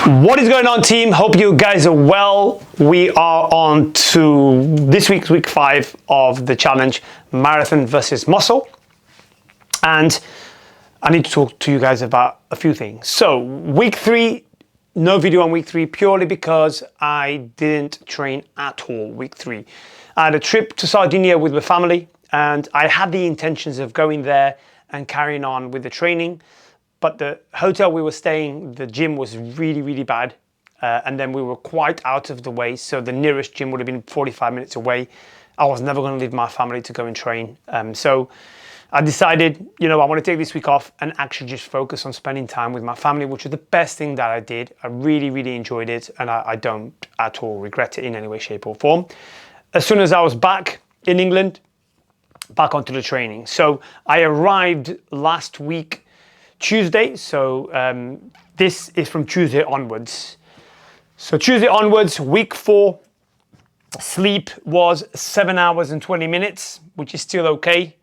What is going on, team? Hope you guys are well. We are on to this week's week 5 of the challenge, Marathon versus Muscle. And I need to talk to you guys about a few things. So week 3, no video on week 3 purely because I didn't train at all week 3. I had a trip to Sardinia with my family and I had the intentions of going there and carrying on with the training. But the hotel we were staying, the gym was really, really bad. And then we were quite out of the way. So the nearest gym would have been 45 minutes away. I was never going to leave my family to go and train. So I decided, I want to take this week off and actually just focus on spending time with my family, which was the best thing that I did. I really, really enjoyed it. And I don't at all regret it in any way, shape or form. As soon as I was back in England, back onto the training. So I arrived last week, Tuesday, so this is from Tuesday onwards. So Tuesday onwards, week 4, sleep was 7 hours and 20 minutes, which is still okay.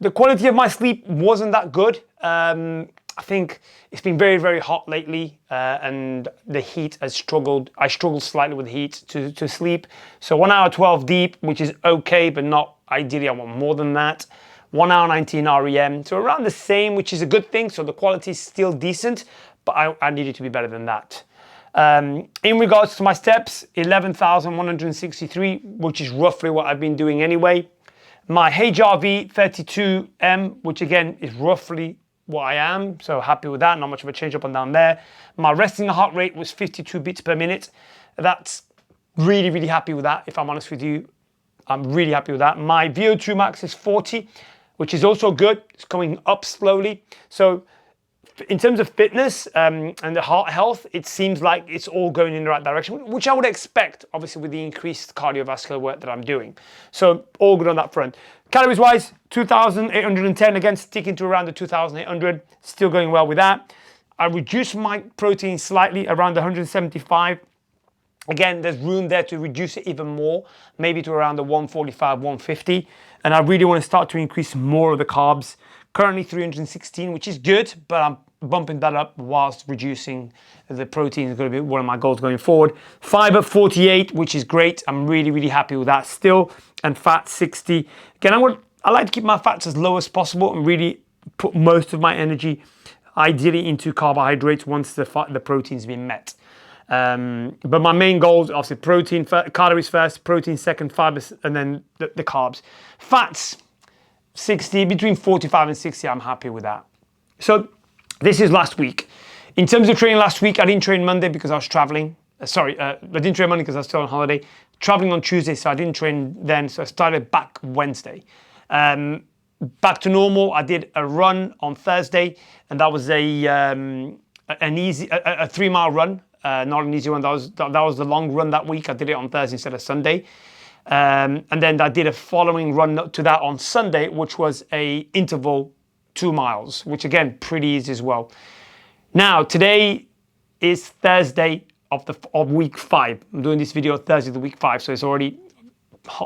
The quality of my sleep wasn't that good. I think it's been very, very hot lately, and the heat has struggled. I struggled slightly with heat to sleep. So 1 hour 12 deep, which is okay, but not ideally. I want more than that. 1 hour 19 REM, so around the same, which is a good thing. So the quality is still decent, but I need it to be better than that. In regards to my steps, 11,163, which is roughly what I've been doing anyway. My HRV 32M, which again is roughly what I am, so happy with that, not much of a change up and down there. My resting heart rate was 52 beats per minute. That's really, really happy with that, if I'm honest with you. I'm really happy with that. My VO2 max is 40, which is also good. It's coming up slowly. So in terms of fitness and the heart health, it seems like it's all going in the right direction, which I would expect, obviously, with the increased cardiovascular work that I'm doing. So all good on that front. Calories wise, 2,810, again, sticking to around the 2,800, still going well with that. I reduced my protein slightly, around 175. Again, there's room there to reduce it even more, maybe to around the 145, 150. And I really want to start to increase more of the carbs. Currently 316, which is good, but I'm bumping that up whilst reducing the protein. Is going to be one of my goals going forward. Fiber 48, which is great. I'm really, really happy with that still. And fat 60. Again, I like to keep my fats as low as possible and really put most of my energy ideally into carbohydrates once the protein's been met. But my main goals, obviously, protein, calories first, protein second, fibers, and then the carbs. Fats, 60, between 45 and 60, I'm happy with that. So this is last week. In terms of training last week, I didn't train Monday because I was traveling. I didn't train Monday because I was still on holiday. Traveling on Tuesday, so I didn't train then, so I started back Wednesday. Back to normal, I did a run on Thursday, and that was a 3-mile run. Not an easy one. That was the long run that week. I did it on Thursday instead of Sunday. And then I did a following run to that on Sunday, which was a interval 2 miles, which again, pretty easy as well. Now, today is Thursday of week 5. I'm doing this video Thursday of the week 5, so it's already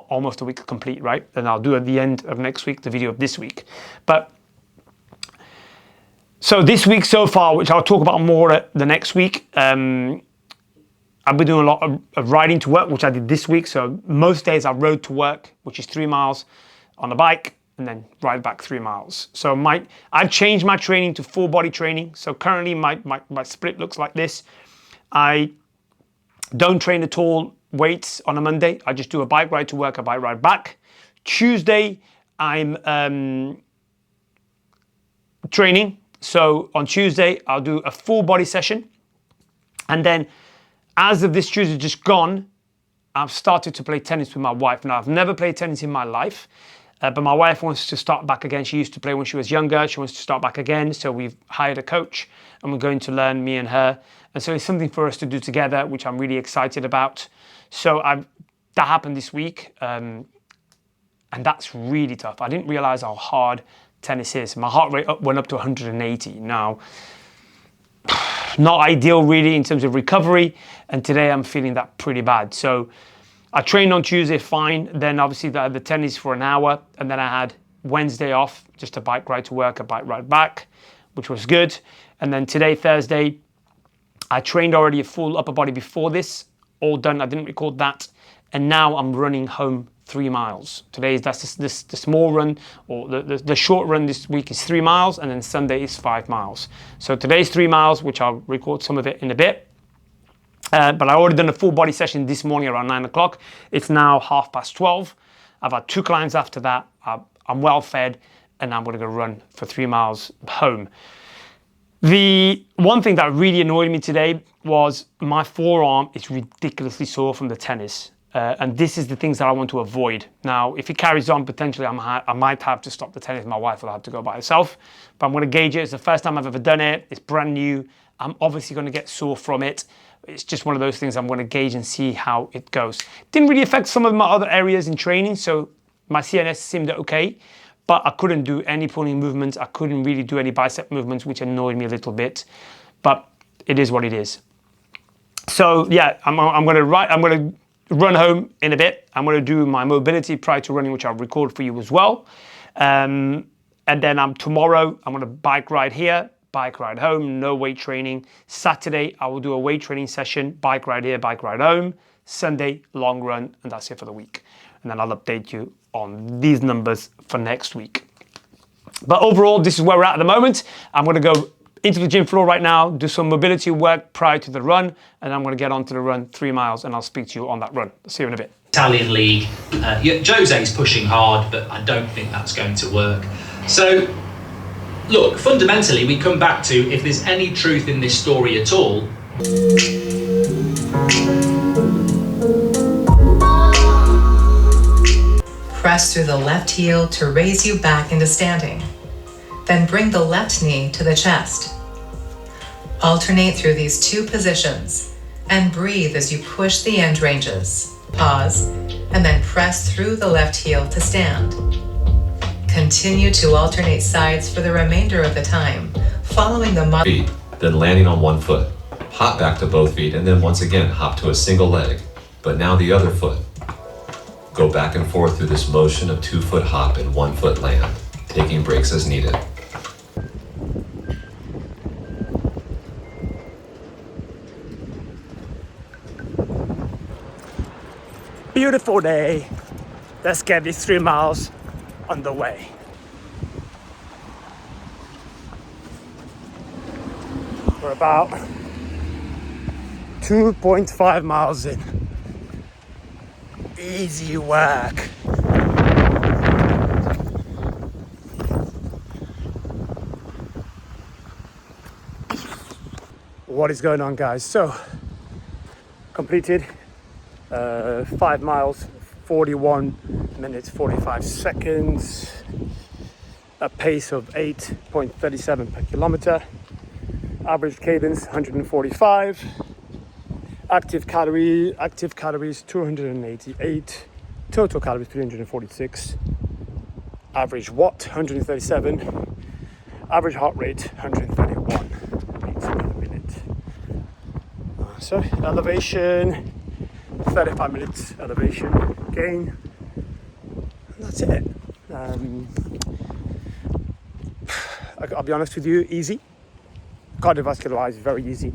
almost a week complete, right? And I'll do at the end of next week, the video of this week. But so this week so far, which I'll talk about more the next week, I've been doing a lot of riding to work, which I did this week. So most days I rode to work, which is 3 miles on the bike, and then ride back 3 miles. So I've changed my training to full body training. So currently my split looks like this. I don't train at all weights on a Monday. I just do a bike ride to work, a bike ride back. Tuesday, I'm training. So on Tuesday, I'll do a full body session. And then as of this Tuesday just gone, I've started to play tennis with my wife. Now, I've never played tennis in my life, but my wife wants to start back again. She used to play when she was younger. She wants to start back again. So we've hired a coach and we're going to learn, me and her. And so it's something for us to do together, which I'm really excited about. So that happened this week. And that's really tough. I didn't realize how hard tennis is. My heart rate went up to 180. Now, not ideal really in terms of recovery. And today I'm feeling that pretty bad. So I trained on Tuesday, fine. Then obviously the tennis for an hour. And then I had Wednesday off, just a bike ride to work, a bike ride back, which was good. And then today, Thursday, I trained already a full upper body before this, all done. I didn't record that. And now I'm running home 3 miles. That's the small run, or the short run this week is 3 miles, and then Sunday is 5 miles. So today's 3 miles, which I'll record some of it in a bit. But I already done a full body session this morning around 9 o'clock. It's now 12:30. I've had 2 clients after that. I'm well fed, and I'm gonna go run for 3 miles home. The one thing that really annoyed me today was my forearm is ridiculously sore from the tennis. And this is the things that I want to avoid. Now, if it carries on, potentially I might have to stop the tennis. My wife will have to go by herself. But I'm going to gauge it. It's the first time I've ever done it. It's brand new. I'm obviously going to get sore from it. It's just one of those things I'm going to gauge and see how it goes. Didn't really affect some of my other areas in training. So my CNS seemed okay. But I couldn't do any pulling movements. I couldn't really do any bicep movements, which annoyed me a little bit. But it is what it is. So yeah, I'm going to run home in a bit. I'm going to do my mobility prior to running, which I'll record for you as well. And then tomorrow, I'm going to bike ride here, bike ride home, no weight training. Saturday, I will do a weight training session, bike ride here, bike ride home. Sunday, long run, and that's it for the week. And then I'll update you on these numbers for next week. But overall, this is where we're at the moment. I'm going to go into the gym floor right now, do some mobility work prior to the run, and I'm going to get onto the run 3 miles, and I'll speak to you on that run. See you in a bit. Italian league, Jose's pushing hard, but I don't think that's going to work. So, look, fundamentally, we come back to, if there's any truth in this story at all, press through the left heel to raise you back into standing. Then bring the left knee to the chest. Alternate through these 2 positions and breathe as you push the end ranges. Pause, and then press through the left heel to stand. Continue to alternate sides for the remainder of the time, following the feet, then landing on one foot. Hop back to both feet, and then once again hop to a single leg, but now the other foot. Go back and forth through this motion of 2-foot hop and 1-foot land, taking breaks as needed. Beautiful day. Let's get these 3 miles underway. We're about 2.5 miles in. Easy work. What is going on, guys? So, completed 5 miles, 41 minutes, 45 seconds, a pace of 8.37 per kilometer, average cadence 145, active calories 288, total calories 346, average watt 137, average heart rate 131 beats per minute. So elevation, 35 minutes elevation gain, and that's it. I'll be honest with you, easy. Cardiovascular wise, very easy.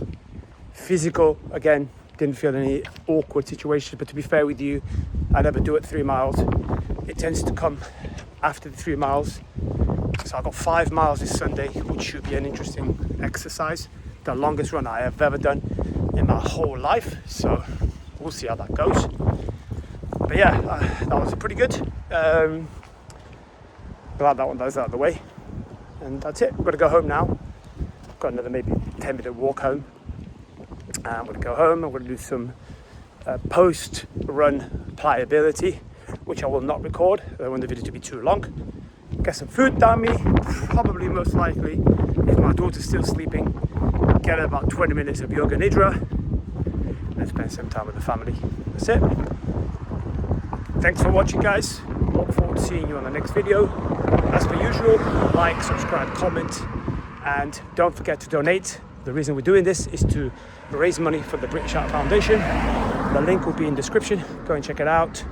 Physical, again, didn't feel any awkward situations, but to be fair with you, I never do it 3 miles. It tends to come after the 3 miles. So I've got 5 miles this Sunday, which should be an interesting exercise. The longest run I have ever done in my whole life. So we'll see how that goes. But yeah, that was pretty good. Glad that one was out of the way. And that's it. I'm gonna go home now. Got another maybe 10-minute walk home. I'm gonna go home. I'm gonna do some post-run pliability, which I will not record. I don't want the video to be too long. Get some food down me. Probably most likely, if my daughter's still sleeping, get about 20 minutes of yoga nidra and spend some time with the family. That's it. Thanks for watching, guys. Look forward to seeing you on the next video. As per usual, like, subscribe, comment, and don't forget to donate. The reason we're doing this is to raise money for the British Heart Foundation. The link will be in the description. Go and check it out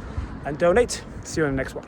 and donate. See you in the next one.